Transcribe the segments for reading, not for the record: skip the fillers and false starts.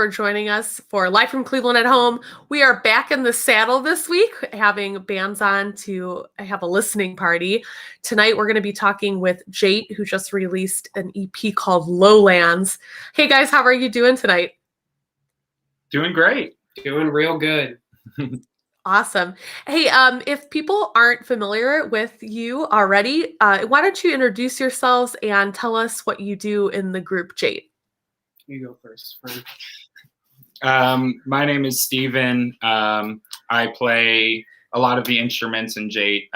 for joining us for Live from Cleveland at Home. We are back in the saddle this week, having bands on to have a listening party. Tonight, we're going to be talking with Jaite, who just released an EP called Lowlands. Hey, guys, how are you doing tonight? Doing great. Doing real good. Awesome. Hey, if people aren't familiar with you already, why don't you introduce yourselves and tell us what you do in the group Jaite? You go first, friend. My name is Steven. I play a lot of the instruments in Jaite.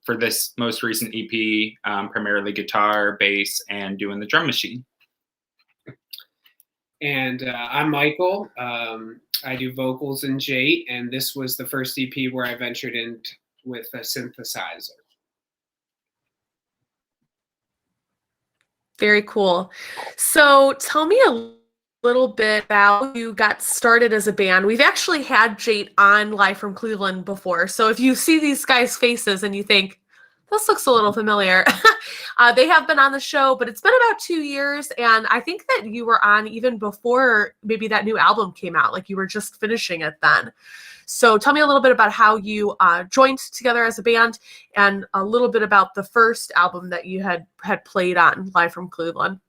For this most recent EP, primarily guitar, bass, and doing the drum machine. And I'm Michael. I do vocals in Jaite, and this was the first EP where I ventured in with a synthesizer. Very cool. So tell me a little bit about how you got started as a band. We've actually had Jaite on Live from Cleveland before. So if you see these guys' faces and you think, this looks a little familiar, they have been on the show, but it's been about 2 years. And I think that you were on even before maybe that new album came out, like you were just finishing it then. So tell me a little bit about how you joined together as a band and a little bit about the first album that you had played on Live from Cleveland.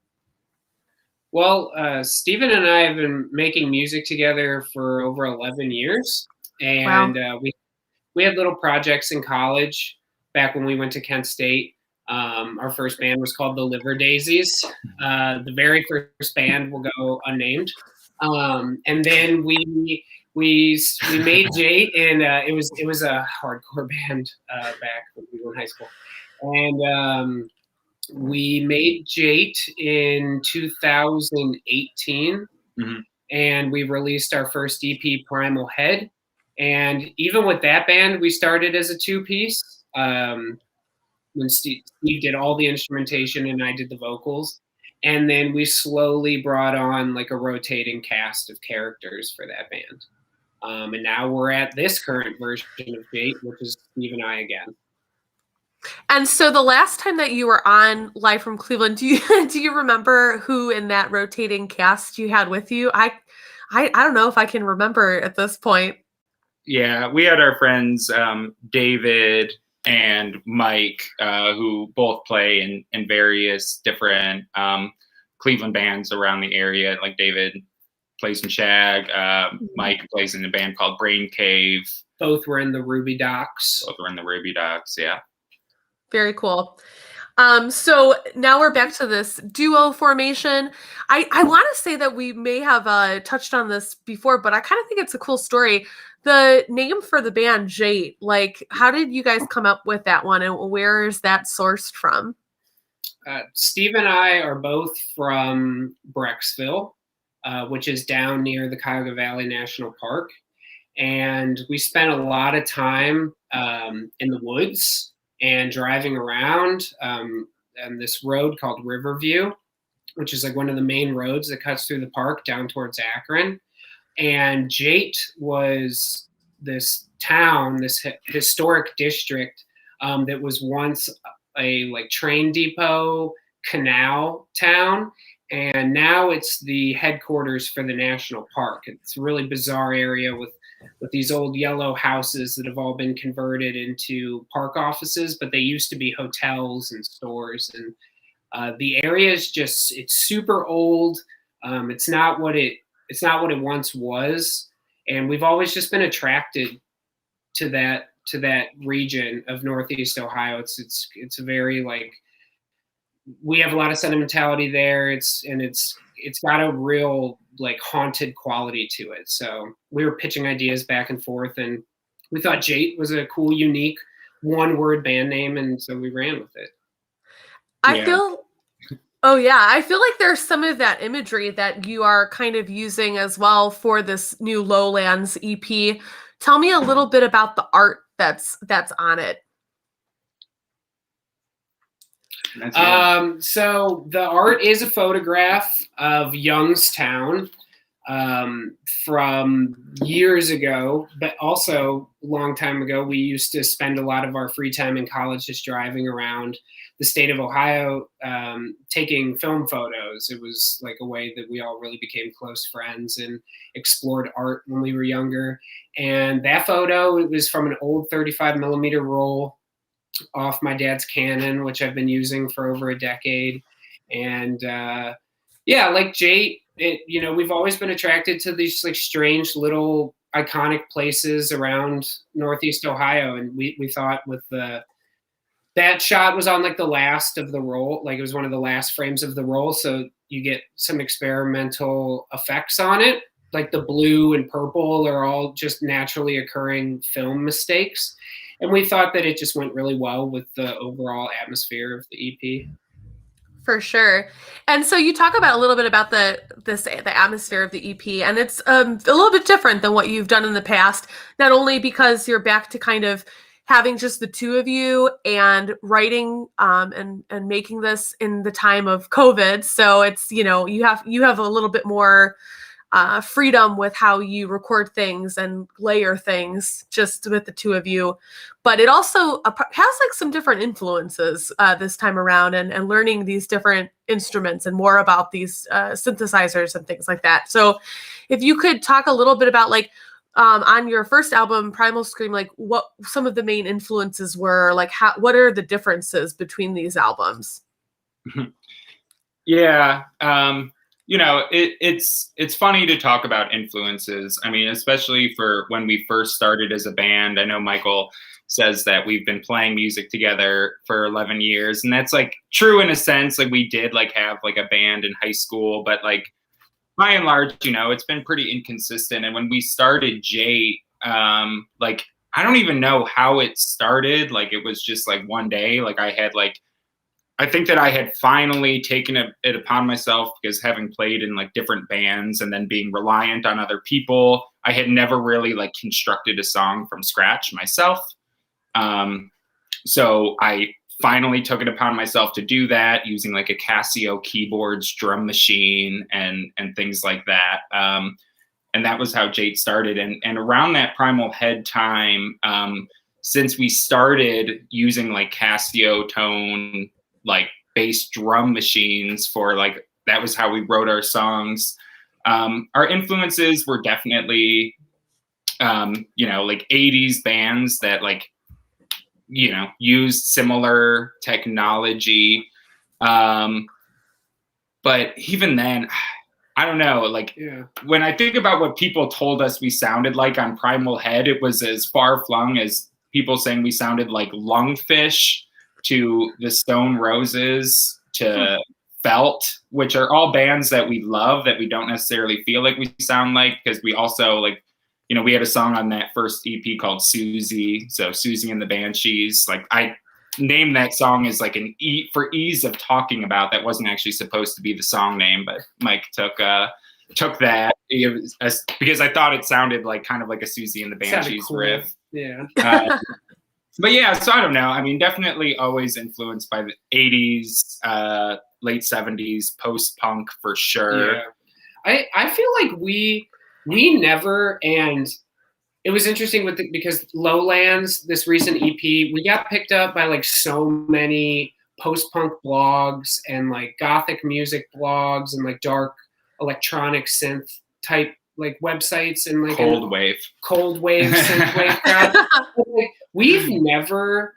Well, Steven and I have been making music together for over 11 years. And wow. We had little projects in college back when we went to Kent State. Our first band was called the Liver Daisies. The very first band will go unnamed. And then we made Jaite, and it was a hardcore band back when we were in high school. And we made Jaite in 2018, and we released our first EP, Primal Head. And even with that band, we started as a two-piece. When Steve did all the instrumentation and I did the vocals. And then we slowly brought on like a rotating cast of characters for that band. And now we're at this current version of Jaite, which is Steve and I again. And so the last time that you were on Live from Cleveland, do you remember who in that rotating cast you had with you? I don't know if I can remember at this point. Yeah, we had our friends David and Mike, who both play in various different Cleveland bands around the area. Like David plays in Shag, Mike plays in a band called Brain Cave. Both were in the Ruby Docs. Yeah. Very cool. So now we're back to this duo formation. I want to say that we may have touched on this before, but I kind of think it's a cool story. The name for the band, Jaite, like, how did you guys come up with that one, and where is that sourced from? Steve and I are both from Brecksville, which is down near the Cuyahoga Valley National Park. And we spent a lot of time in the woods and driving around on this road called Riverview, which is like one of the main roads that cuts through the park down towards Akron. And Jaite was this town, this historic district that was once a like train depot, canal town, and now it's the headquarters for the national park. It's a really bizarre area with these old yellow houses that have all been converted into park offices, but they used to be hotels and stores. And the area is it's super old. It's not what it once was. And we've always just been attracted to that region of Northeast Ohio. It's a very like, we have a lot of sentimentality there. It's got a real like haunted quality to it. So we were pitching ideas back and forth, and we thought Jaite was a cool, unique one-word band name, and so we ran with it. I feel like there's some of that imagery that you are kind of using as well for this new Lowlands EP. Tell me a little bit about the art that's on it. So the art is a photograph of Youngstown, from years ago, but also a long time ago. We used to spend a lot of our free time in college just driving around the state of Ohio, taking film photos. It was like a way that we all really became close friends and explored art when we were younger. And that photo, it was from an old 35 millimeter roll off my dad's Canon, which I've been using for over a decade. And yeah, like Jaite, we've always been attracted to these like strange little iconic places around Northeast Ohio. And we thought with that shot was on like the last of the roll, like it was one of the last frames of the roll. So you get some experimental effects on it. Like the blue and purple are all just naturally occurring film mistakes. And we thought that it just went really well with the overall atmosphere of the EP. For sure. And so you talk about a little bit about the atmosphere of the EP, and it's a little bit different than what you've done in the past, not only because you're back to kind of having just the two of you and writing and making this in the time of COVID. So it's, you have a little bit more freedom with how you record things and layer things just with the two of you. But it also has like some different influences this time around, and learning these different instruments and more about these synthesizers and things like that. So if you could talk a little bit about like on your first album, Primal Scream, like what some of the main influences were, like what are the differences between these albums? Yeah. It's funny to talk about influences. I mean, especially for when we first started as a band. I know Michael says that we've been playing music together for 11 years. And that's like true in a sense. Like we did like have like a band in high school, but like by and large, it's been pretty inconsistent. And when we started Jaite, like I don't even know how it started. Like it was just like one day, like I think that I had finally taken it upon myself, because having played in like different bands and then being reliant on other people, I had never really like constructed a song from scratch myself. So I finally took it upon myself to do that using like a Casio keyboards, drum machine, and things like that. And that was how Jaite started. And around that Primal Head time, since we started using like Casio tone, like bass drum machines for like, that was how we wrote our songs. Our influences were definitely, like 80s bands that like, used similar technology. But even then, I don't know, like when I think about what people told us we sounded like on Primal Head, it was as far flung as people saying we sounded like Lungfish, to the Stone Roses, to Felt, which are all bands that we love that we don't necessarily feel like we sound like, because we also like, we had a song on that first EP called Susie. So Susie and the Banshees, like I named that song as like for ease of talking about. That wasn't actually supposed to be the song name, but Mike took that because I thought it sounded like kind of like a Susie and the Banshees cool riff. Yeah. But yeah, so I don't know. I mean, definitely always influenced by the 80s, late 70s, post-punk for sure. Yeah. I feel like we never, and it was interesting because Lowlands, this recent EP, we got picked up by like so many post-punk blogs and like gothic music blogs and like dark electronic synth type like websites and like cold wave synthwave crowd. Like, we've never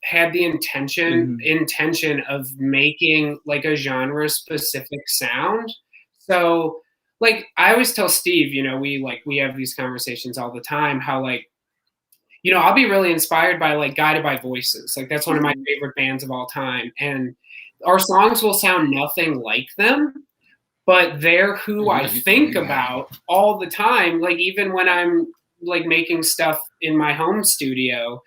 had the intention of making like a genre specific sound. So like I always tell Steve, we have these conversations all the time, how like, I'll be really inspired by like Guided by Voices. Like that's one of my favorite bands of all time. And our songs will sound nothing like them, but they're who I think about all the time. Like even when I'm like making stuff in my home studio.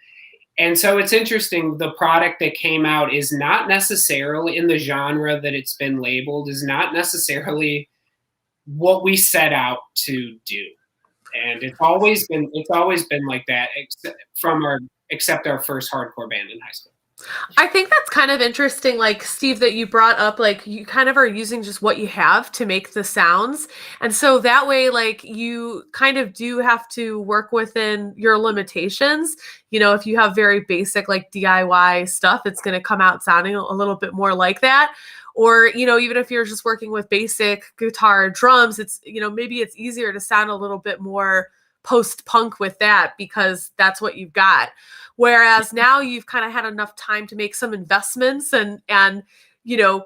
And so it's interesting. The product that came out is not necessarily in the genre that it's been labeled, is not necessarily what we set out to do. And it's always been like that, except our first hardcore band in high school. I think that's kind of interesting, like Steve, that you brought up, like you kind of are using just what you have to make the sounds. And so that way, like you kind of do have to work within your limitations. If you have very basic like DIY stuff, it's going to come out sounding a little bit more like that. Or, even if you're just working with basic guitar, drums, it's, maybe it's easier to sound a little bit more post-punk with that because that's what you've got. Whereas now you've kind of had enough time to make some investments and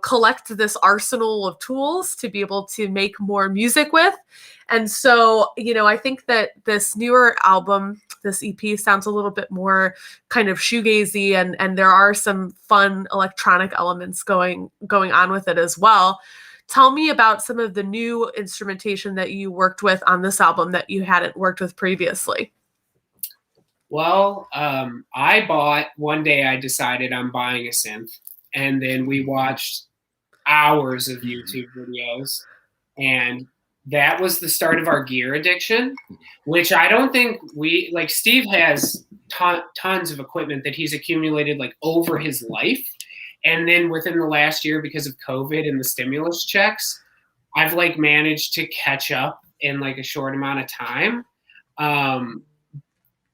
collect this arsenal of tools to be able to make more music with. And so, I think that this newer album, this EP, sounds a little bit more kind of shoegazy, and there are some fun electronic elements going on with it as well. Tell me about some of the new instrumentation that you worked with on this album that you hadn't worked with previously. Well, one day I decided I'm buying a synth, and then we watched hours of YouTube videos, and that was the start of our gear addiction, which I don't think Steve has tons of equipment that he's accumulated like over his life. And then within the last year, because of COVID and the stimulus checks, I've like managed to catch up in like a short amount of time.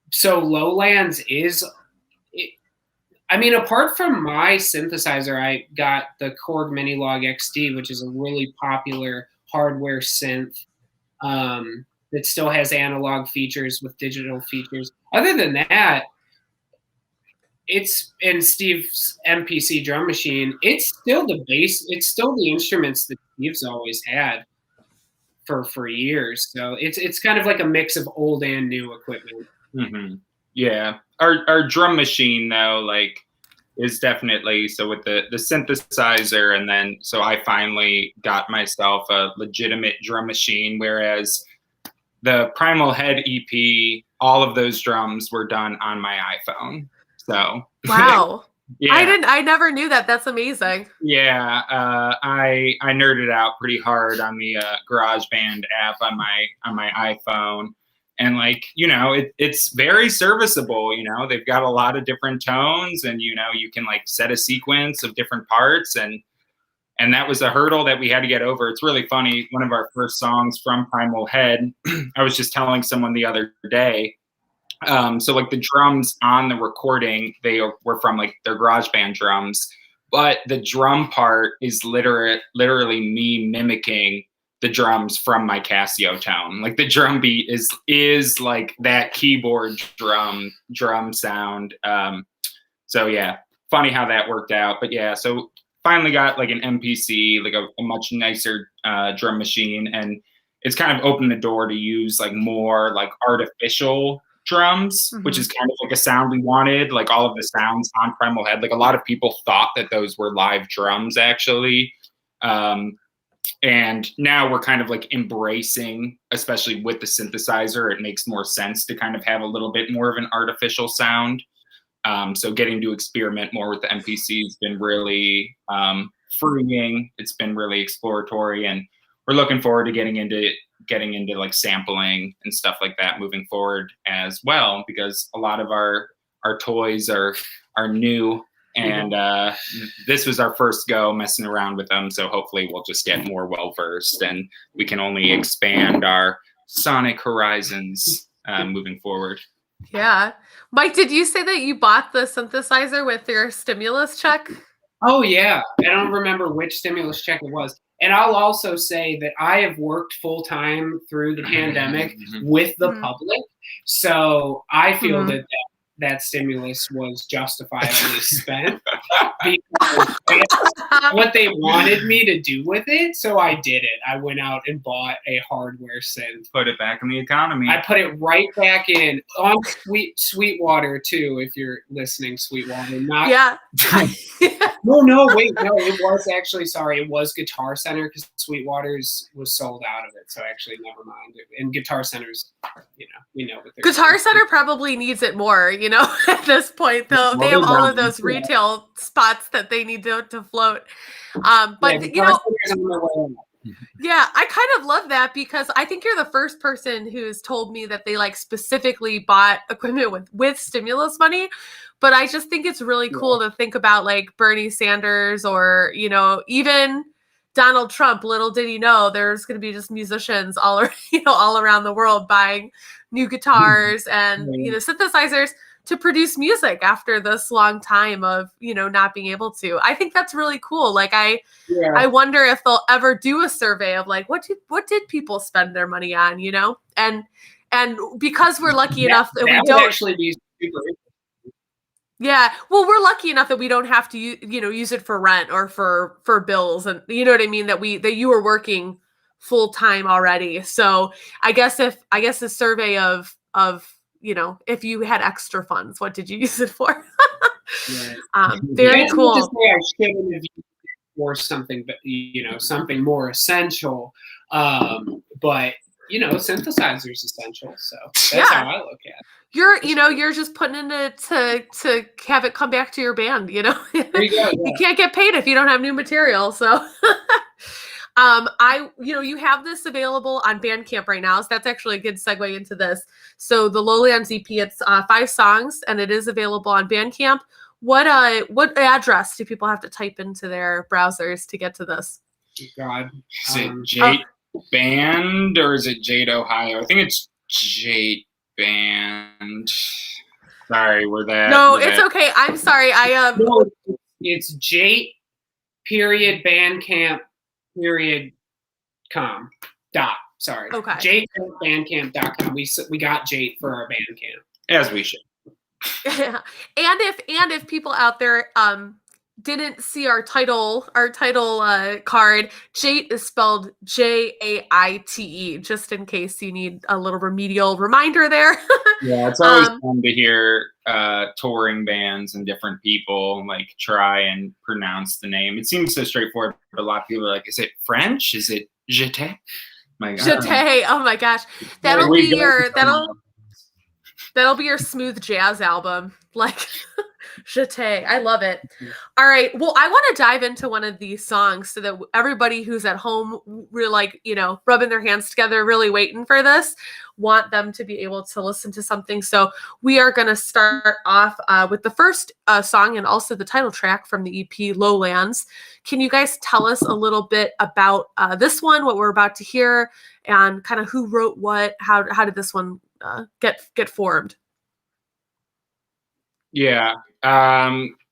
So Lowlands apart from my synthesizer, I got the Korg Minilog XD, which is a really popular hardware synth that still has analog features with digital features. Other than that, it's in Steve's MPC drum machine. It's still the bass. It's still the instruments that Steve's always had for years. So it's kind of like a mix of old and new equipment. Mm-hmm. Yeah, our drum machine though, like, is definitely so with the synthesizer, and then so I finally got myself a legitimate drum machine. Whereas the Primal Head EP, all of those drums were done on my iPhone. So wow. Yeah. I never knew that. That's amazing. Yeah, I nerded out pretty hard on the GarageBand app on my iPhone, and like it's very serviceable. They've got a lot of different tones, and you can like set a sequence of different parts, and that was a hurdle that we had to get over. It's really funny. One of our first songs from Primal Head, I was just telling someone the other day. So like the drums on the recording, they were from like their GarageBand drums, but the drum part is literally me mimicking the drums from my Casio tone. Like the drum beat is like that keyboard drum sound. So yeah, funny how that worked out. But yeah, so finally got like an MPC, like a much nicer drum machine, and it's kind of opened the door to use like more like artificial drums, which is kind of like a sound we wanted. Like all of the sounds on Primal Head, like a lot of people thought that those were live drums actually, and now we're kind of like embracing, especially with the synthesizer, it makes more sense to kind of have a little bit more of an artificial sound. So getting to experiment more with the MPC has been really freeing. It's been really exploratory, and we're looking forward to getting into like sampling and stuff like that moving forward as well, because a lot of our toys are new, and this was our first go messing around with them. So hopefully we'll just get more well-versed, and we can only expand our sonic horizons moving forward. Yeah. Mike, did you say that you bought the synthesizer with your stimulus check? Oh yeah. I don't remember which stimulus check it was. And I'll also say that I have worked full time through the pandemic with the public. So I feel that stimulus was justifiably spent because what they wanted me to do with it. So I did it. I went out and bought a hardware synth. Put it back in the economy. I put it right back in on Sweetwater too. If you're listening, Sweetwater. Not No, wait, no. It was actually it was Guitar Center, because Sweetwater's was sold out of it. So actually, never mind. And Guitar Center's, we know what they're Guitar Center probably needs it more, at this point, though. They have all of those retail spots that they need to float. But Guitar Center's on the way. Yeah, I kind of love that because I think you're the first person who's told me that they like specifically bought equipment with stimulus money. But I just think it's really cool to think about like Bernie Sanders or, you know, even Donald Trump. Little did he know there's going to be just musicians all, you know, all around the world buying new guitars and, you know, synthesizers to produce music after this long time of, you know, not being able to. I think that's really cool. Like I wonder if they'll ever do a survey of like what did people spend their money on, you know? And because we're lucky enough that we don't actually be super. Yeah, well, we're lucky enough that we don't have to, you know, use it for rent or for bills, and you know what I mean. That you were working full time already. So I guess a survey of you know, if you had extra funds, what did you use it for? Very cool. To say I shouldn't have used it for something, but you know, something more essential. But you know, synthesizer's essential, so that's how I look at it. You're just putting in it to have it come back to your band, you know. There you go, yeah. You can't get paid if you don't have new material. So you have this available on Bandcamp right now. So that's actually a good segue into this. So the Lowlands EP, it's 5 songs and it is available on Bandcamp. What address do people have to type into their browsers to get to this? God. Is it Jaite Band or is it Jaite, Ohio? I think it's Jaite Band. Sorry, it's okay. I'm sorry. No, it's Jaite Bandcamp.com. Sorry. Okay. JaiteBandcamp.com. We got Jaite for our Bandcamp. As we should. And if people out there didn't see our title card, Jaite is spelled Jaite, just in case you need a little remedial reminder there. Yeah, it's always fun to hear touring bands and different people like try and pronounce the name. It seems so straightforward, but a lot of people are like, is it French? Is it Jaite? Jaite, oh my gosh. That'll be your smooth jazz album. Like Jaite. I love it. All right. Well, I want to dive into one of these songs so that everybody who's at home really like, you know, rubbing their hands together, really waiting for this, want them to be able to listen to something. So we are going to start off with the first song and also the title track from the EP Lowlands. Can you guys tell us a little bit about this one, what we're about to hear, and kind of who wrote what? How did this one get formed? Yeah.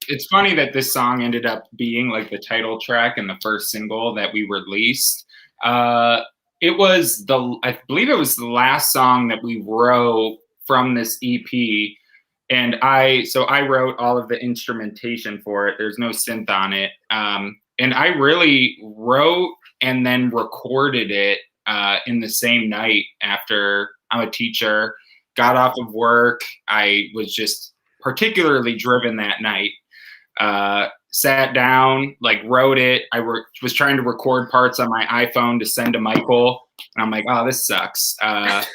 It's funny that this song ended up being like the title track and the first single that we released. I believe it was the last song that we wrote from this EP. And I wrote all of the instrumentation for it. There's no synth on it. And I really wrote and then recorded it in the same night after. I'm a teacher, got off of work. I was just particularly driven that night. Sat down, like wrote it. I was trying to record parts on my iPhone to send to Michael, and I'm like, oh, this sucks. I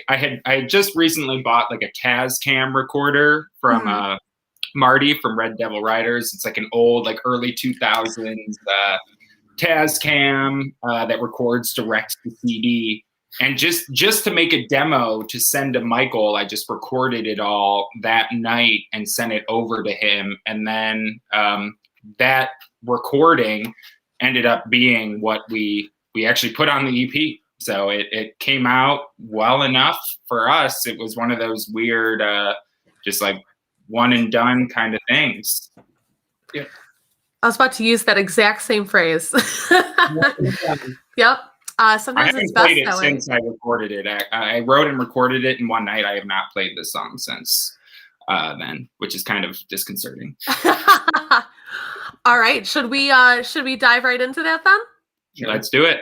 had just recently bought like a Tascam recorder from Marty from Red Devil Riders. It's like an old, like early 2000s Tascam that records direct to CD. And just to make a demo to send to Michael, I just recorded it all that night and sent it over to him. And then that recording ended up being what we actually put on the EP. So it came out well enough for us. It was one of those weird, just like one and done kind of things. Yeah. I was about to use that exact same phrase. Yep. Sometimes it's best played it that way. Since I recorded it. I wrote and recorded it in one night. I have not played this song since then, which is kind of disconcerting. All right, should we dive right into that then? Yeah, let's do it.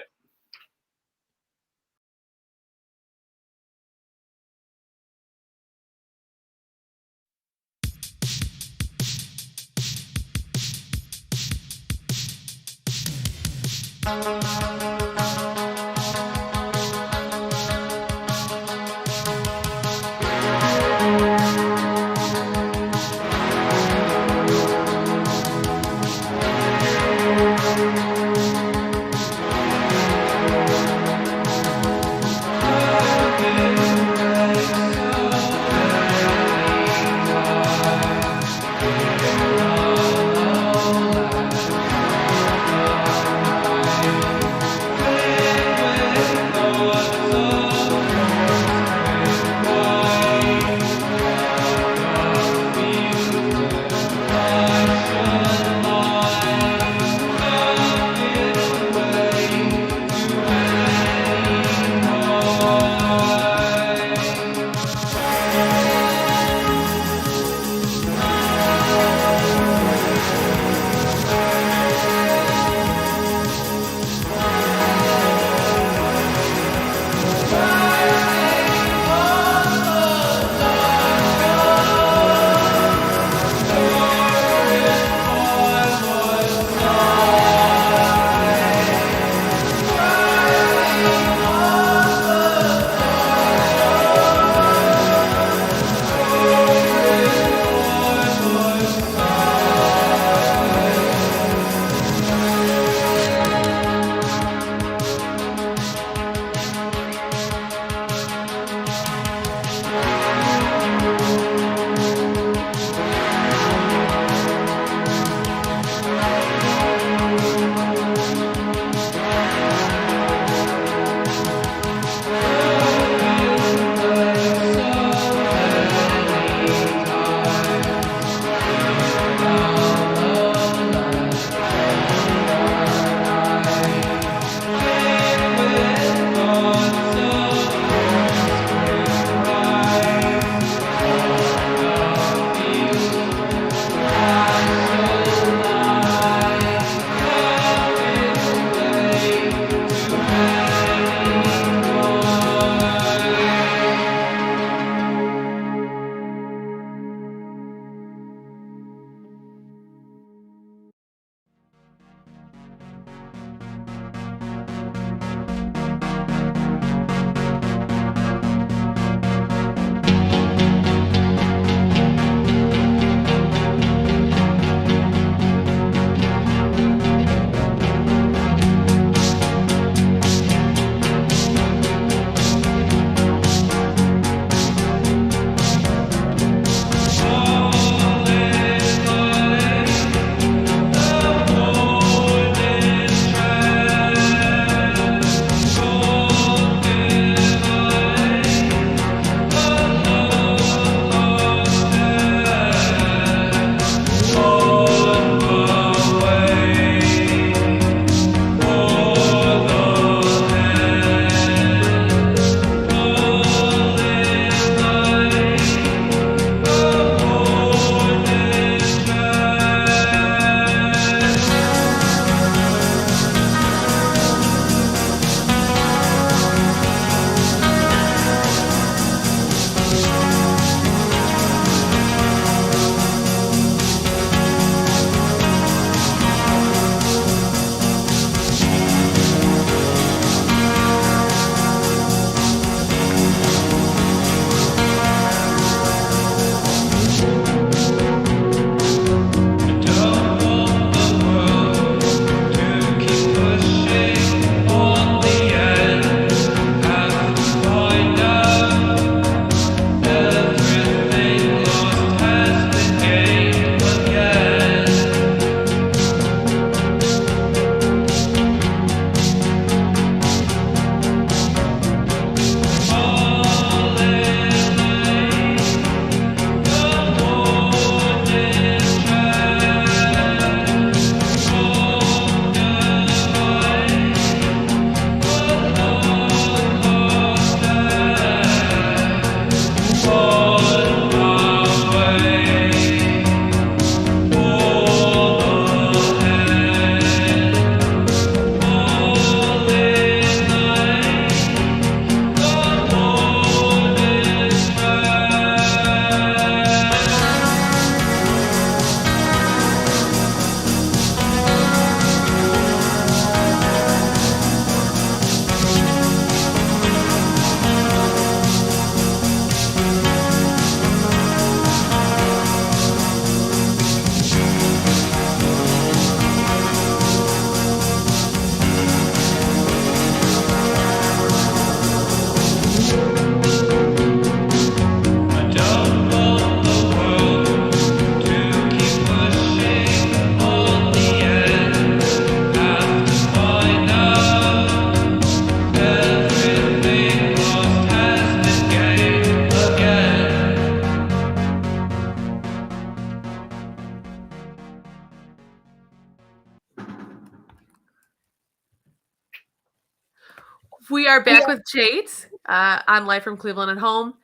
We are back with Jaite on Live from Cleveland and Home.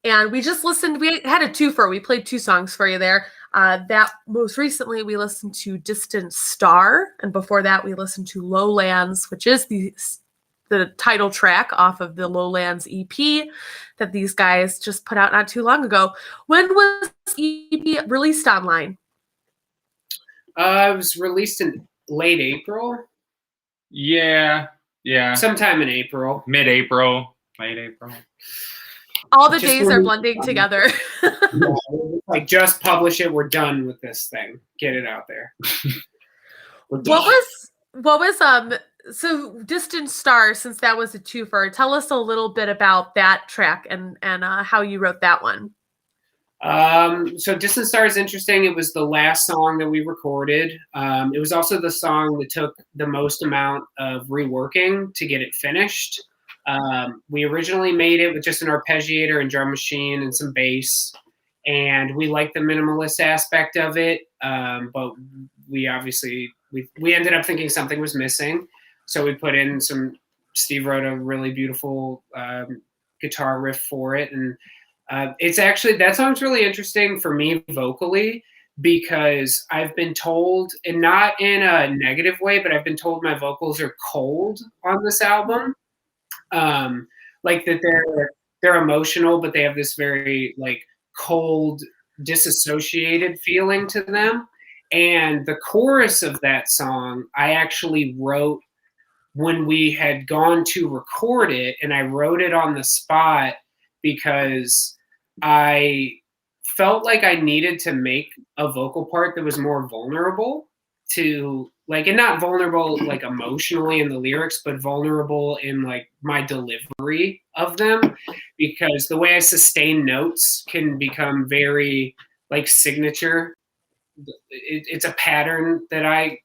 And we just listened, we had a twofer. We played 2 songs for you there. That most recently we listened to Distant Star. And before that we listened to Lowlands, which is the title track off of the Lowlands EP that these guys just put out not too long ago. When was EP released online? It was released in late April. Yeah. Sometime in April. Mid-April, late April. All the days are blending together. Like, just publish it. We're done with this thing. Get it out there. What was so Distant Star, since that was a twofer, tell us a little bit about that track and how you wrote that one. So Distant Star is interesting. It was the last song that we recorded. It was also the song that took the most amount of reworking to get it finished. We originally made it with just an arpeggiator and drum machine and some bass, and we liked the minimalist aspect of it. But we obviously we ended up thinking something was missing, so we put in some. Steve wrote a really beautiful guitar riff for it, and it's actually, that song's really interesting for me vocally, because I've been told, and not in a negative way, but I've been told my vocals are cold on this album. Like that they're emotional, but they have this very like cold, disassociated feeling to them. And the chorus of that song, I actually wrote when we had gone to record it, and I wrote it on the spot because I felt like I needed to make a vocal part that was more vulnerable to, like, and not vulnerable like emotionally in the lyrics, but vulnerable in like my delivery of them, because the way I sustain notes can become very like signature. It's a pattern that I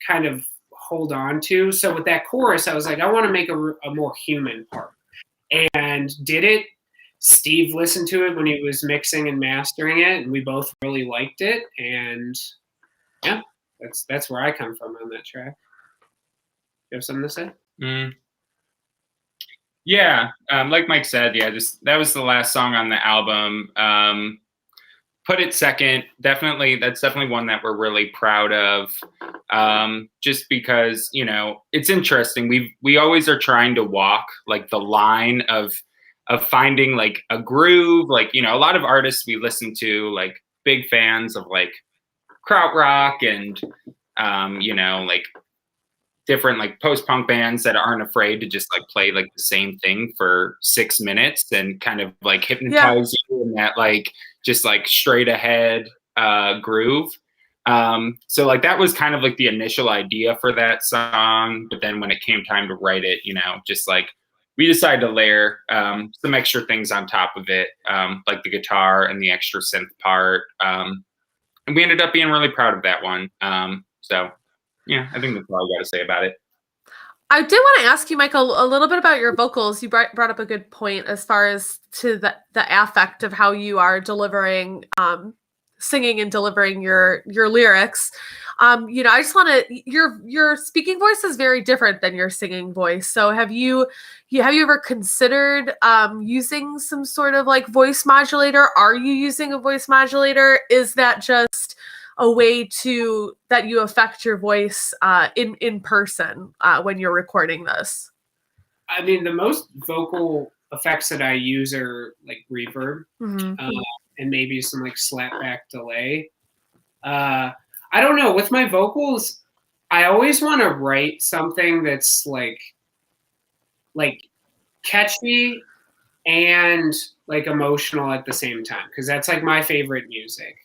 kind of hold on to. So with that chorus, I was like, I want to make a more human part, and did it. Steve listened to it when he was mixing and mastering it, and we both really liked it. And yeah, that's where I come from on that track. You have something to say? Yeah, like Mike said, yeah, that was the last song on the album. Put it second. That's definitely one that we're really proud of. Just because, you know, it's interesting. We always are trying to walk like the line of finding like a groove. Like, you know, a lot of artists we listen to, like big fans of like krautrock and you know, like different like post-punk bands that aren't afraid to just like play like the same thing for 6 minutes and kind of like hypnotize you in that like just like straight ahead groove. So like that was kind of like the initial idea for that song, but then when it came time to write it, you know, just like we decided to layer some extra things on top of it, like the guitar and the extra synth part. And we ended up being really proud of that one. So yeah, I think that's all I got to say about it. I did want to ask you, Michael, a little bit about your vocals. You brought up a good point as far as to the affect of how you are delivering, singing and delivering your lyrics. You know, I just want to, your speaking voice is very different than your singing voice. So have you ever considered using some sort of like voice modulator? Are you using a voice modulator? Is that just a way to that you affect your voice in person when you're recording this? I mean, the most vocal effects that I use are like reverb, and maybe some like slapback delay. I don't know. With my vocals, I always want to write something that's like catchy and like emotional at the same time, because that's like my favorite music.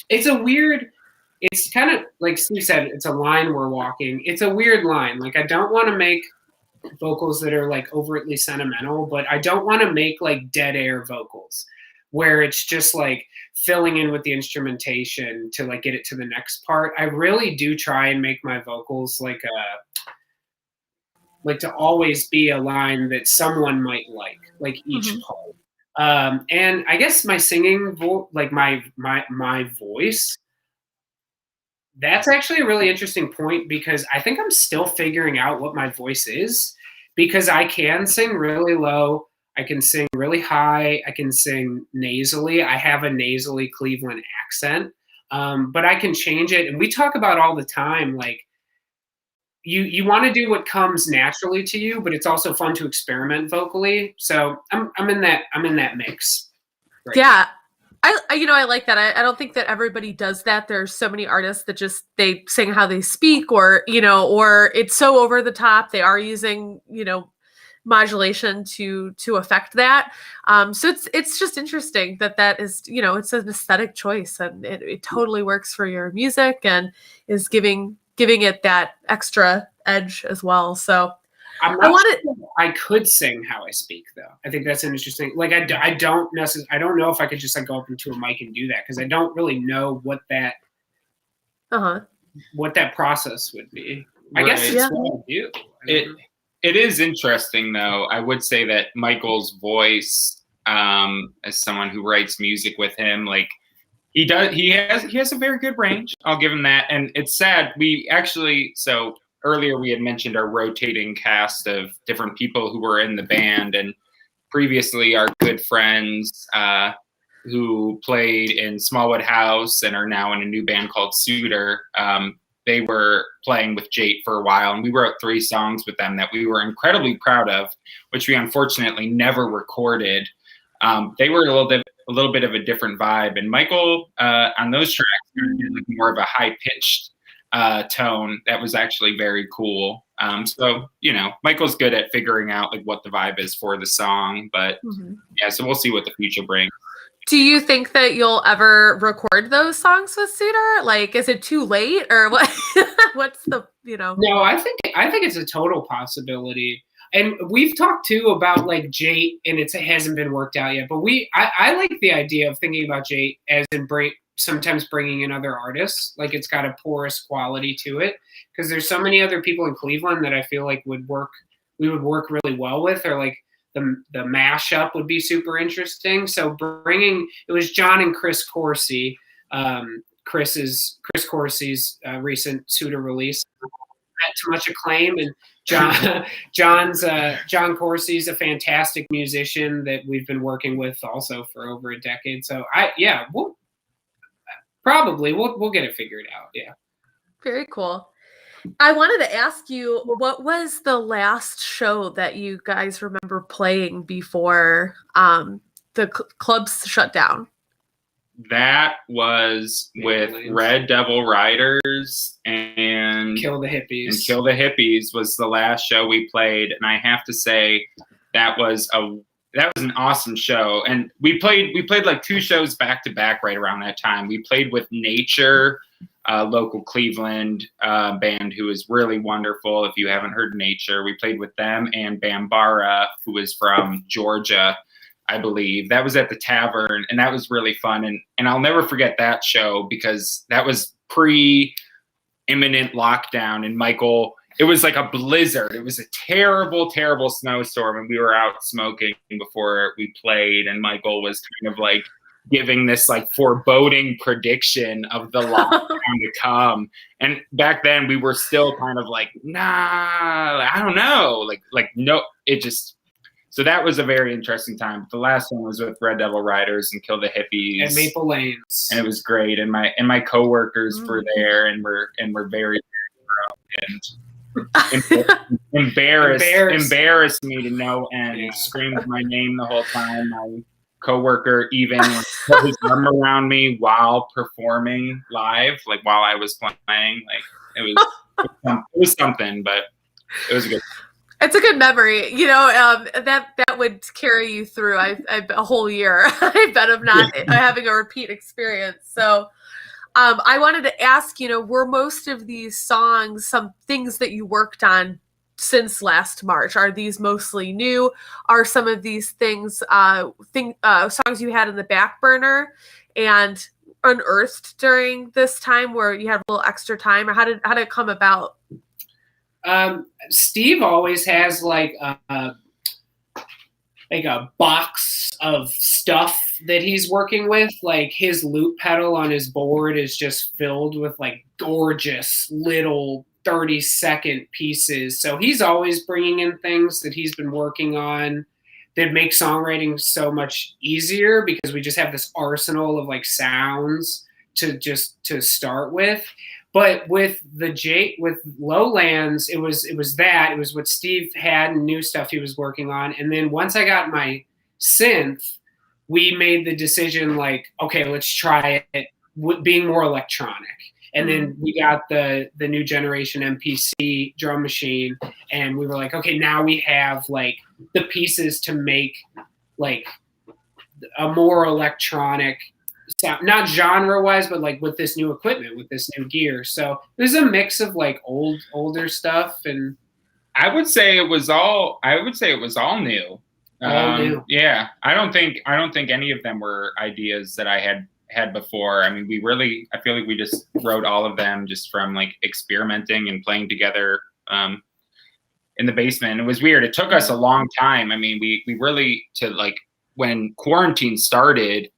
It's kind of like Steve said, it's a line we're walking. It's a weird line. Like, I don't want to make vocals that are like overtly sentimental, but I don't want to make like dead air vocals where it's just like filling in with the instrumentation to like get it to the next part. I really do try and make my vocals like to always be a line that someone might like each part. And I guess my singing, like my voice, that's actually a really interesting point, because I think I'm still figuring out what my voice is, because I can sing really low. I can sing really high. I can sing nasally. I have a nasally Cleveland accent, but I can change it. And we talk about all the time, like you want to do what comes naturally to you, but it's also fun to experiment vocally. So I'm in that mix. Right Yeah. I like that. I don't think that everybody does that. There's so many artists that just they sing how they speak, or or it's so over the top. They are using modulation to affect that. So it's just interesting that is it's an aesthetic choice, and it totally works for your music and is giving it that extra edge as well. So I'm not sure I could sing how I speak, though. I think that's an interesting. Like, I don't necessarily. I don't know if I could just like go up into a mic and do that, because I don't really know what that process would be. I guess it's what I do. It is interesting, though. I would say that Michael's voice, as someone who writes music with him, like he has a very good range. I'll give him that. And it's sad. So earlier we had mentioned our rotating cast of different people who were in the band, and previously our good friends who played in Smallwood House and are now in a new band called Suitor. They were playing with Jaite for a while, and we wrote 3 songs with them that we were incredibly proud of, which we unfortunately never recorded. They were a little bit of a different vibe, and Michael on those tracks did like more of a high pitched tone that was actually very cool. So Michael's good at figuring out like what the vibe is for the song, but so we'll see what the future brings. Do you think that you'll ever record those songs with Suitor? Like, is it too late, or what? What's the No, I think it's a total possibility. And we've talked too about like Jaite, and it hasn't been worked out yet. But I like the idea of thinking about Jaite as in sometimes bringing in other artists. Like, it's got a porous quality to it, because there's so many other people in Cleveland that I feel like we would work really well with, or like the mashup would be super interesting. So it was John and Chris Coursey, Chris Coursey's recent Suitor release, not too much acclaim, and John Coursey's a fantastic musician that we've been working with also for over a decade. So we'll get it figured out. Yeah. Very cool. I wanted to ask you, what was the last show that you guys remember playing before the clubs shut down? That was with Red Devil Riders and Kill the Hippies. And Kill the Hippies was the last show we played, and I have to say that was an awesome show. And we played like 2 shows back to back right around that time. We played with Nature, a local Cleveland band who is really wonderful. If you haven't heard Nature, we played with them, and Bambara, who is from Georgia, I believe. That was at the Tavern, and that was really fun. And I'll never forget that show, because that was pre-imminent lockdown, and Michael, it was like a blizzard. It was a terrible, terrible snowstorm, and we were out smoking before we played, and Michael was kind of like giving this like foreboding prediction of the lockdown to come. And back then we were still kind of like, nah, I don't know. Like no, so that was a very interesting time. But the last one was with Red Devil Riders and Kill the Hippies at Maple Lanes, and it was great. And my coworkers were there, and we're very and embarrassed me to no end. Yeah. Screamed my name the whole time. My coworker even put his arm around me while performing live, like while I was playing. Like it was something, but it was good. It's a good memory, that would carry you through a whole year. I bet of not having a repeat experience. So I wanted to ask, were most of these songs some things that you worked on since last March? Are these mostly new? Are some of these things songs you had in the back burner and unearthed during this time where you had a little extra time? Or how did it come about? Steve always has like a box of stuff that he's working with. Like, his loop pedal on his board is just filled with like gorgeous little 30-second pieces. So he's always bringing in things that he's been working on that make songwriting so much easier because we just have this arsenal of like sounds to start with. But with with Lowlands, it was what Steve had and new stuff he was working on. And then once I got my synth, we made the decision like, okay, let's try it being more electronic. And then we got the new generation MPC drum machine, and we were like, okay, now we have like the pieces to make like a more electronic sound, not genre wise, but like with this new equipment, with this new gear. So there's a mix of like older stuff, and I would say it was all new. All new. Yeah, I don't think any of them were ideas that I had before. I mean, I feel like we just wrote all of them just from like experimenting and playing together in the basement. It was weird. It took us a long time. I mean, we really, to like when quarantine started,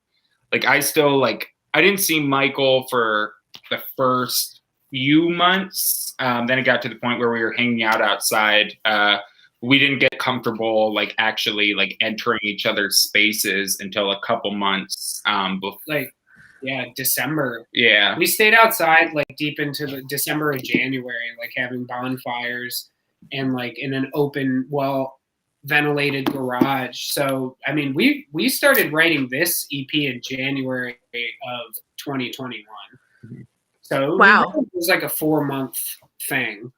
like I didn't see Michael for the first few months. Then it got to the point where we were hanging out outside. We didn't get comfortable like actually like entering each other's spaces until a couple months before. Like, yeah, December. Yeah. We stayed outside like deep into the December and January, like having bonfires and like in an open, ventilated garage. So, I mean, we started writing this EP in January of 2021. So wow, it was like a 4-month thing.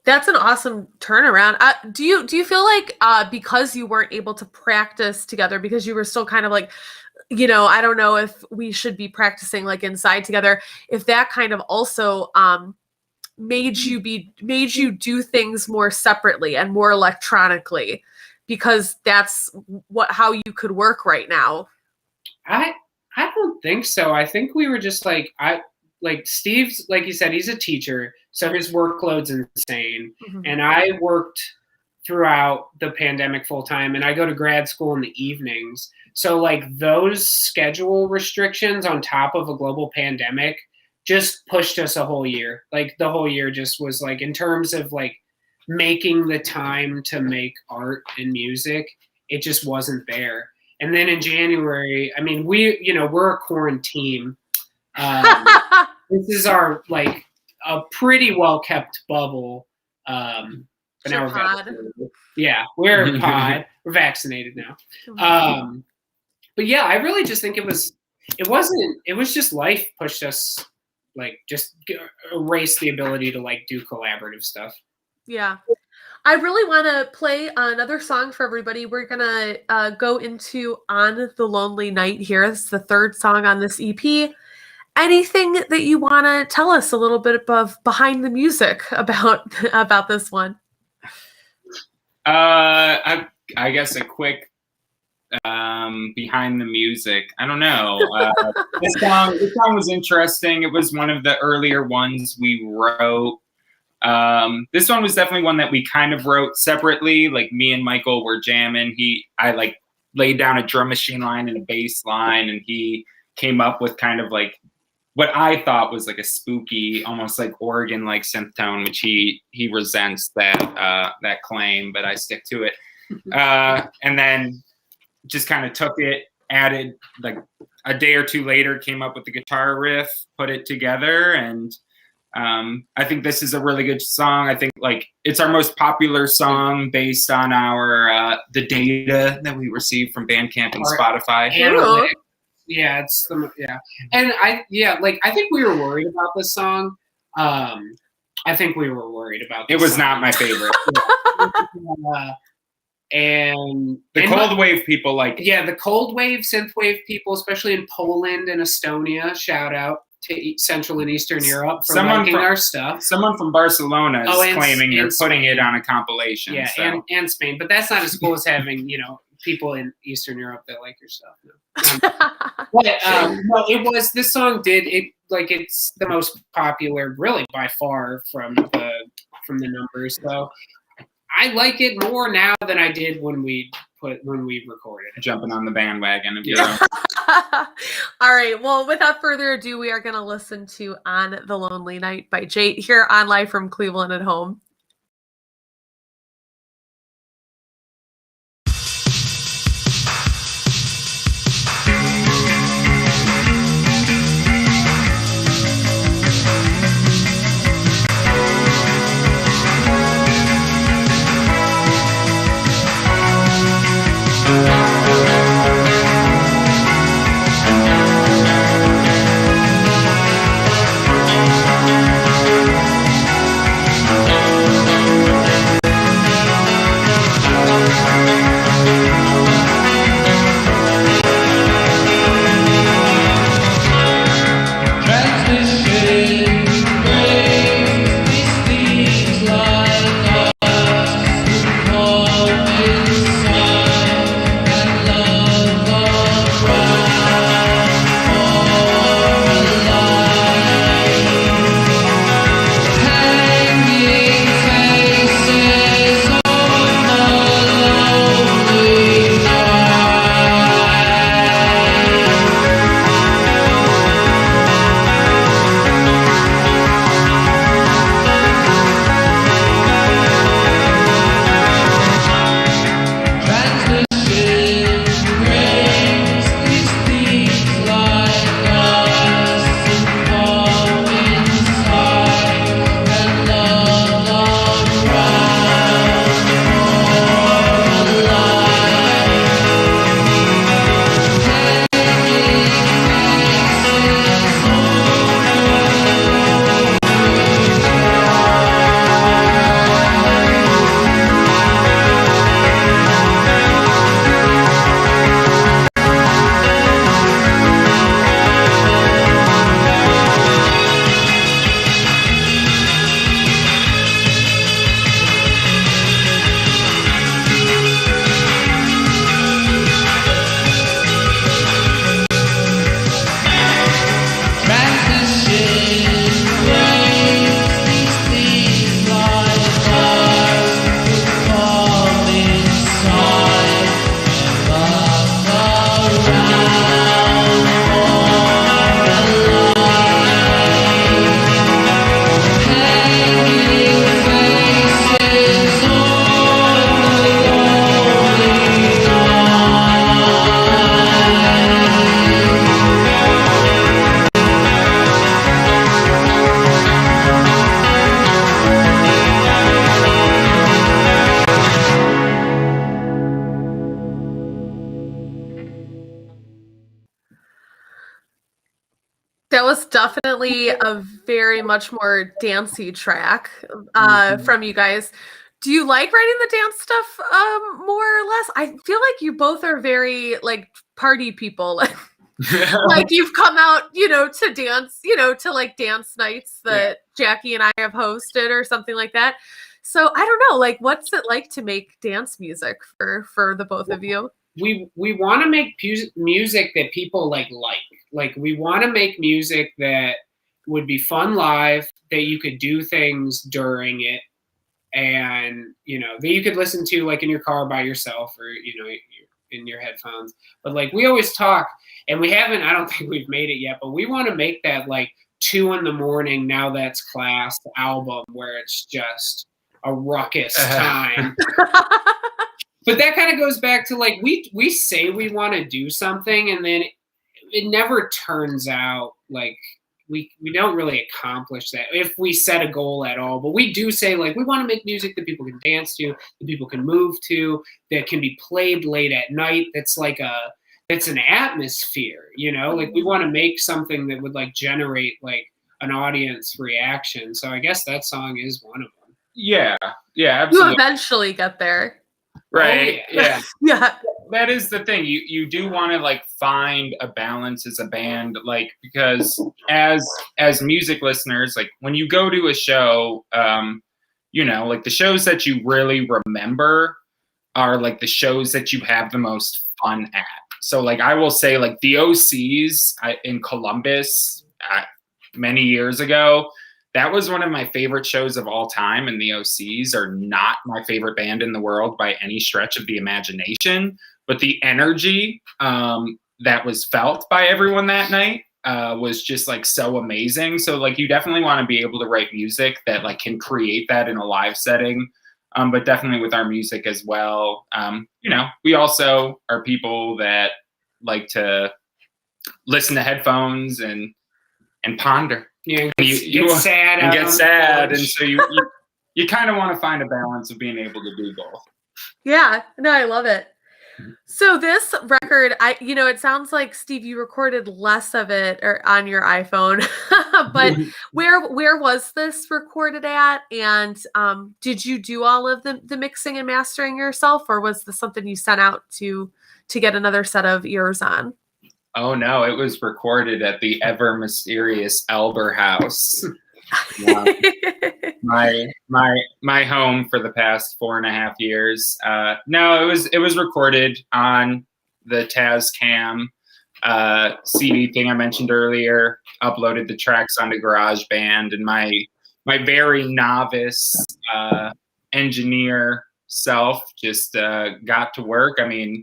That's an awesome turnaround. Do you feel like because you weren't able to practice together because you were still kind of like, I don't know if we should be practicing like inside together, if that kind of also made you do things more separately and more electronically, because that's how you could work right now? I don't think so. I think we were just like Steve's, like you said, he's a teacher, so his workload's insane. Mm-hmm. And I worked throughout the pandemic full time, and I go to grad school in the evenings. So like those schedule restrictions on top of a global pandemic just pushed us a whole year. Like the whole year just was like, in terms of like making the time to make art and music, it just wasn't there. And then in January, I mean, we're a quarantine. This is our like a pretty well kept bubble. But now we're vaccinated. Yeah, we're pod. We're vaccinated now. But yeah, I really just think it was just life pushed us, like just erase the ability to like do collaborative stuff. Yeah. I really want to play another song for everybody. We're going to go into On the Lonely Night here. It's the third song on this EP. Anything that you want to tell us a little bit of behind the music about this one? I guess a quick behind the music. I don't know. This song was interesting. It was one of the earlier ones we wrote. This one was definitely one that we kind of wrote separately. Like me and Michael were jamming. I like laid down a drum machine line and a bass line, and he came up with kind of like what I thought was like a spooky, almost like organ-like synth tone, which he resents that claim, but I stick to it. And then just kind of took it, added like a day or two later, came up with the guitar riff, put it together, and I think this is a really good song. I think like it's our most popular song based on our the data that we received from Bandcamp and Spotify. Yeah, and I think we were worried about this song. I think we were worried about this. It was song. Not my favorite. And the cold wave people like it. Yeah, the cold wave, synthwave people, especially in Poland and Estonia. Shout out to Central and Eastern Europe for liking our stuff. Someone from Barcelona is claiming you're putting it on a Yeah, compilation. So. and Spain, but that's not as cool as having people in Eastern Europe that like your stuff. No. No, it was. This song did it. Like it's the most popular, really by far from the numbers. So I like it more now than I did when we recorded it. Jumping on the bandwagon of your own. All right. Well, without further ado, we are going to listen to On the Lonely Night by Jaite here on Live from Cleveland at Home. That was definitely a very much more dancey track from you guys. Do you like writing the dance stuff more or less? I feel like you both are very like party people. Like you've come out, to dance, to like dance nights that Jackie and I have hosted or something like that. So I don't know, like what's it like to make dance music for the both of you? We want to make music that people like. Like we want to make music that would be fun live, that you could do things during it, and that you could listen to like in your car by yourself or in your headphones. But like we always talk, and we haven't. I don't think we've made it yet, but we want to make that like 2 a.m. Now That's Class album where it's just a ruckus time. But that kind of goes back to like we say we want to do something, and then it never turns out like we don't really accomplish that if we set a goal at all. But we do say like we want to make music that people can dance to, that people can move to, that can be played late at night. That's like it's an atmosphere, like we want to make something that would like generate like an audience reaction. So I guess that song is one of them. Yeah, absolutely. You eventually get there. Right. Oh, yeah. Yeah. That is the thing. You do want to like find a balance as a band, like because as music listeners, like when you go to a show, like the shows that you really remember are like the shows that you have the most fun at. So like I will say like the OCs in Columbus many years ago, that was one of my favorite shows of all time, and the OCs are not my favorite band in the world by any stretch of the imagination. But the energy that was felt by everyone that night was just like so amazing. So like you definitely want to be able to write music that like can create that in a live setting. But definitely with our music as well. You know, we also are people that like to listen to headphones and ponder. Yeah, You get sad. And get sad. And so you kind of want to find a balance of being able to do both. Yeah, no, I love it. So this record, it sounds like, Steve, you recorded less of it or on your iPhone, but where was this recorded at? And did you do all of the mixing and mastering yourself, or was this something you sent out to get another set of ears on? Oh no, it was recorded at the ever mysterious Elber House. My home for the past 4.5 years. No, it was recorded on the Tascam CD thing I mentioned earlier. Uploaded the tracks onto GarageBand, and my very novice engineer self just got to work. I mean,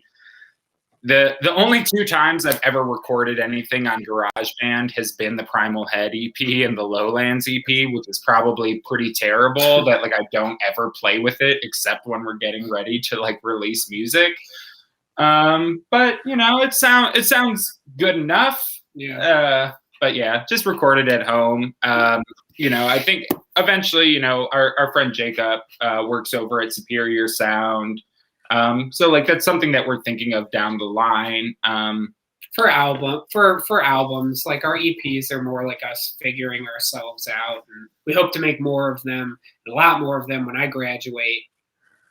the only 2 times I've ever recorded anything on GarageBand has been the Primal Head EP and the Lowlands EP, which is probably pretty terrible that like I don't ever play with it except when we're getting ready to like release music. But you know, it sounds good enough. Yeah. But yeah, just recorded at home. You know, I think eventually, you know, our friend Jacob works over at Superior Sound. So like that's something that we're thinking of down the line. For albums, like our EPs are more like us figuring ourselves out, and we hope to make more of them, a lot more of them when I graduate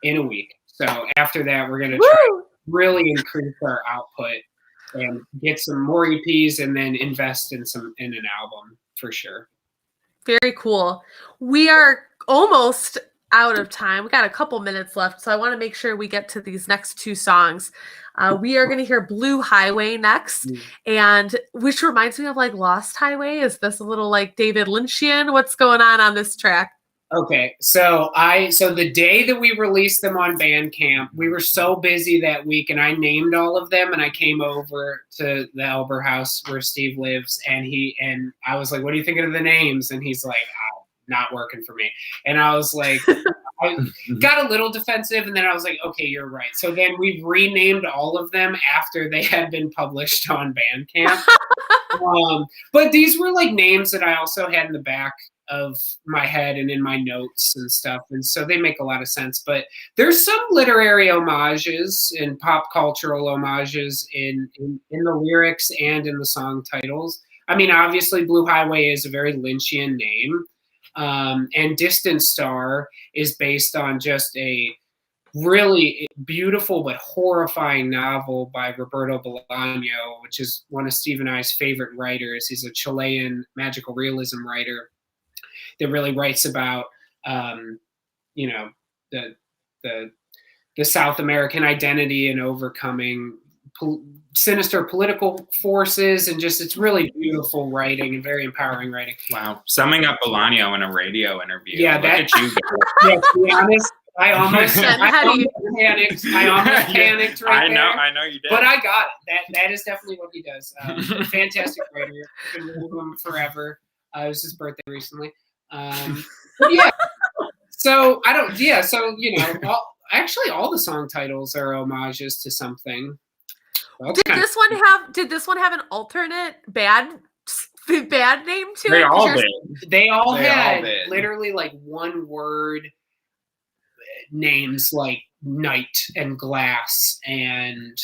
in a week. So after that, we're going to try to really increase our output and get some more EPs, and then invest in an album for sure. Very cool. We are almost out of time. We got a couple minutes left, so I want to make sure we get to these next 2 songs. We are going to hear Blue Highway next, and which reminds me of like Lost Highway. Is this a little like David Lynchian? What's going on this track? Okay, so the day that we released them on Bandcamp, we were so busy that week, and I named all of them, and I came over to the Elber House where Steve lives, and I was like, "What do you think of the names?" And he's like, "Oh, not working for me." And I was like, I got a little defensive, and then I was like, "Okay, you're right." So then we renamed all of them after they had been published on Bandcamp. But these were like names that I also had in the back of my head and in my notes and stuff, and so they make a lot of sense. But there's some literary homages and pop cultural homages in the lyrics and in the song titles. I mean, obviously Blue Highway is a very Lynchian name, and Distant Star is based on just a really beautiful but horrifying novel by Roberto Bolaño, which is one of Steve and I's favorite writers. He's a Chilean magical realism writer that really writes about, you know, the South American identity and overcoming sinister political forces, and just it's really beautiful writing and very empowering writing. Wow, summing up Bolaño in a radio interview. Yeah, look at you. Yeah, to be honest, I almost panicked right there. I know you did. But I got it. That is definitely what he does. Fantastic writer. Been reading him forever. It was his birthday recently. Yeah. So So you know, all the song titles are homages to something. Did this one have an alternate bad name to it? They all had literally like one word names like night and glass and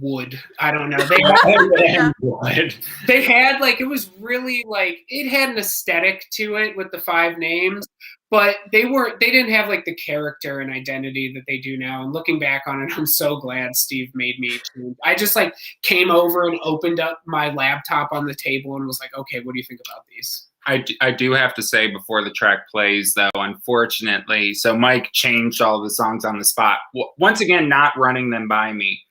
wood. I don't know. They had like, it was really like, it had an aesthetic to it with the 5 names, but they didn't have like the character and identity that they do now. And looking back on it, I'm so glad Steve made me change. I just like came over and opened up my laptop on the table and was like, okay, what do you think about these? I do have to say before the track plays, though, unfortunately, so Mike changed all the songs on the spot. Once again, not running them by me.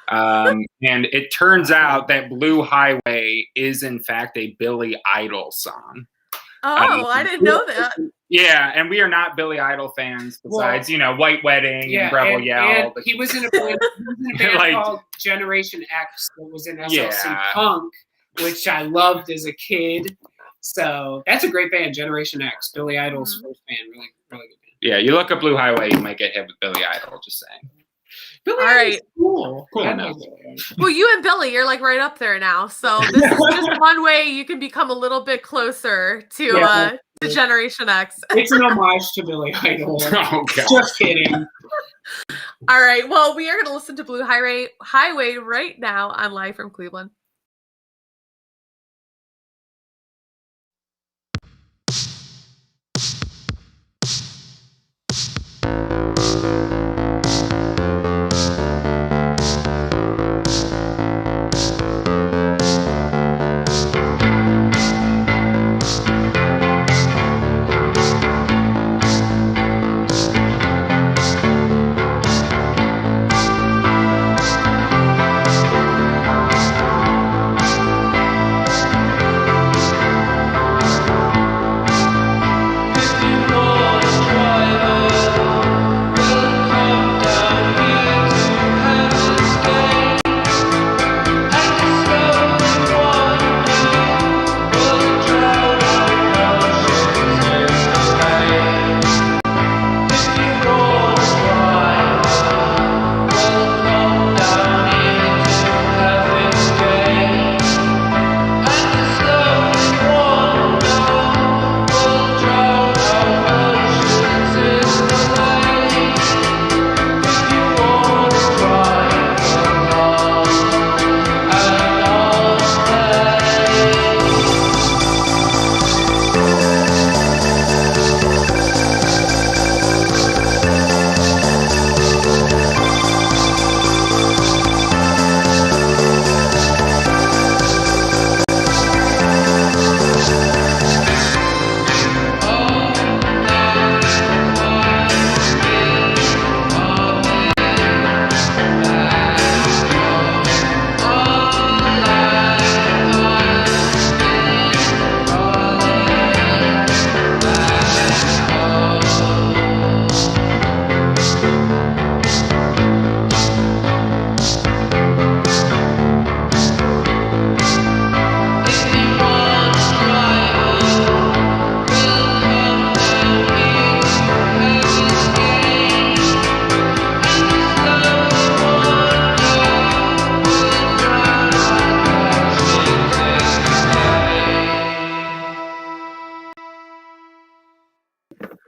And it turns out that Blue Highway is, in fact, a Billy Idol song. Oh, I didn't know that. Yeah, and we are not Billy Idol fans. Besides, White Wedding and Rebel Yell. And he was in a band, called Generation X that was in SLC Punk, which I loved as a kid. So that's a great band, Generation X. Billy Idol's first band, really, really good band. Yeah, you look up Blue Highway, you might get hit with Billy Idol. Just saying. Billy Idol's cool. Enough. Well, you and Billy, you're like right up there now. So this is just one way you can become a little bit closer to Generation X. It's an homage to Billy Idol. Oh, God. Just kidding. All right. Well, we are going to listen to Blue Highway right now on Live from Cleveland.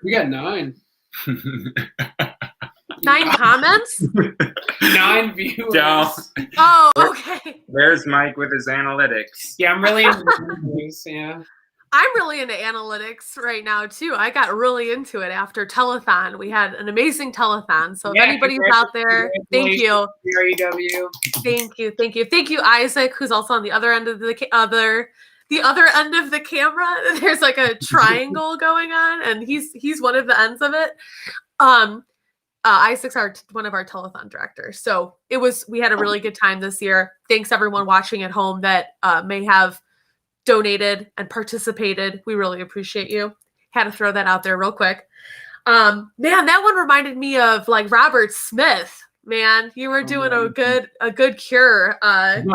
We got 9. 9 comments? 9 viewers. Don't. Oh, okay. There's Mike with his analytics. Yeah, I'm really into this. Yeah. I'm really into analytics right now too. I got really into it after telethon. We had an amazing telethon. So if anybody's out there, thank you. WRUW. Thank you, Isaac, who's also on the other end of the other end of the camera. There's like a triangle going on, and he's one of the ends of it. Isaac's one of our telethon directors. So we had a really good time this year. Thanks everyone watching at home that may have donated and participated. We really appreciate you. Had to throw that out there real quick. Man, that one reminded me of like Robert Smith. Man, you were doing a good Cure track.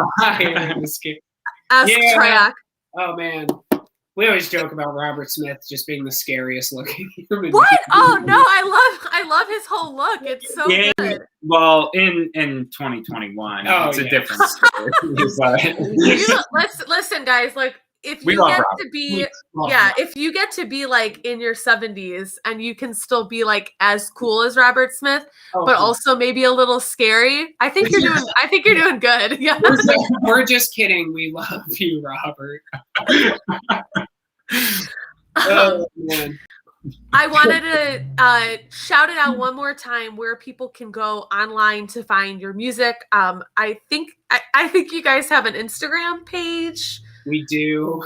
Oh man. We always joke about Robert Smith just being the scariest looking human. What? Oh no, I love his whole look. It's so good. Well, in 2021, it's a different story. Listen, guys. Like, if you get to be like in your 70s and you can still be like as cool as Robert Smith, but also maybe a little scary, I think you're doing good. Yeah. We're just kidding. We love you, Robert. Oh man. I wanted to shout it out one more time where people can go online to find your music. I think you guys have an Instagram page. We do.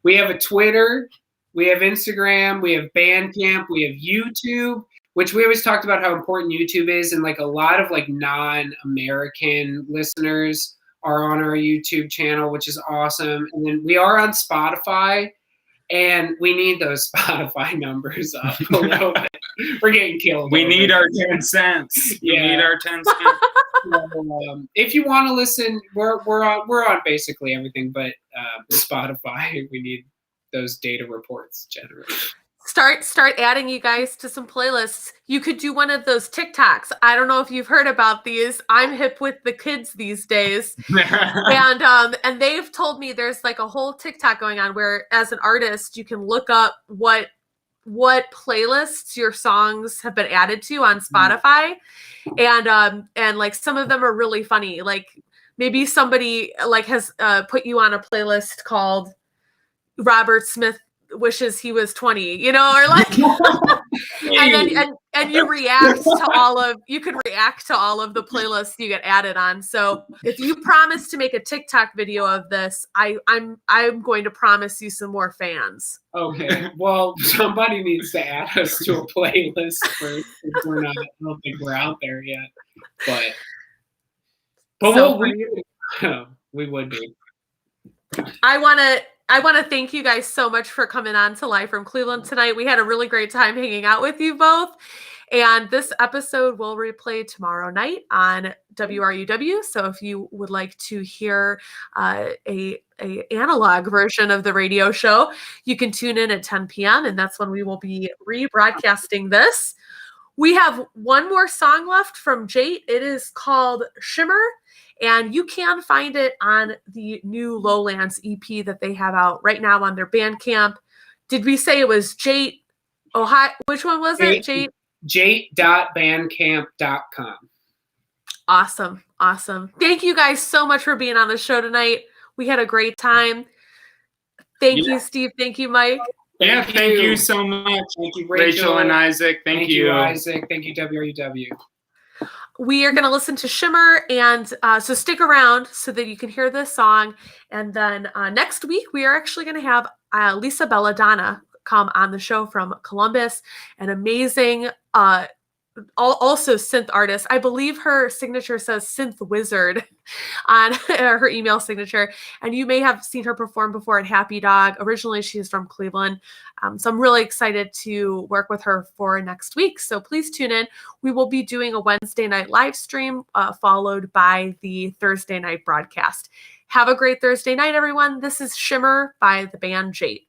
We have a Twitter. We have Instagram. We have Bandcamp. We have YouTube, which we always talked about how important YouTube is, and like a lot of like non-American listeners are on our YouTube channel, which is awesome. And then we are on Spotify. And we need those Spotify numbers up a little bit. We're getting killed. We need our 10 cents. Yeah. We need our 10 cents. So, if you want to listen, we're on basically everything, but Spotify. We need those data reports generated. Start adding you guys to some playlists. You could do one of those TikToks. I don't know if you've heard about these. I'm hip with the kids these days. And they've told me there's like a whole TikTok going on where as an artist you can look up what playlists your songs have been added to on Spotify. And like some of them are really funny. Like maybe somebody like has put you on a playlist called Robert Smith wishes he was 20, or like and you react to you can react to all of the playlists you get added on. So if you promise to make a TikTok video of this, I'm going to promise you some more fans. Okay. Well, somebody needs to add us to a playlist first. We're not, I don't think we're out there yet. But So we would be. I want to thank you guys so much for coming on to Live from Cleveland tonight. We had a really great time hanging out with you both. And this episode will replay tomorrow night on WRUW. So if you would like to hear a analog version of the radio show, you can tune in at 10 p.m. and that's when we will be rebroadcasting this. We have one more song left from Jaite. It is called Shimmer. And you can find it on the new Lowlands EP that they have out right now on their Bandcamp. Did we say it was Jaite? Ohio? Which one was it? Jaite? Jaite.bandcamp.com. Awesome. Thank you guys so much for being on the show tonight. We had a great time. Thank you, Steve. Thank you, Mike. Yeah, thank you so much. Thank you, Rachel and Isaac. Thank you, Isaac. Thank you, WRUW. We are going to listen to Shimmer, and so stick around so that you can hear this song. And then next week, we are actually going to have Lisa Belladonna come on the show from Columbus, an amazing, also synth artist. I believe her signature says Synth Wizard on her email signature. And you may have seen her perform before at Happy Dog. Originally, she is from Cleveland. So I'm really excited to work with her for next week. So please tune in. We will be doing a Wednesday night live stream followed by the Thursday night broadcast. Have a great Thursday night, everyone. This is Shimmer by the band Jaite.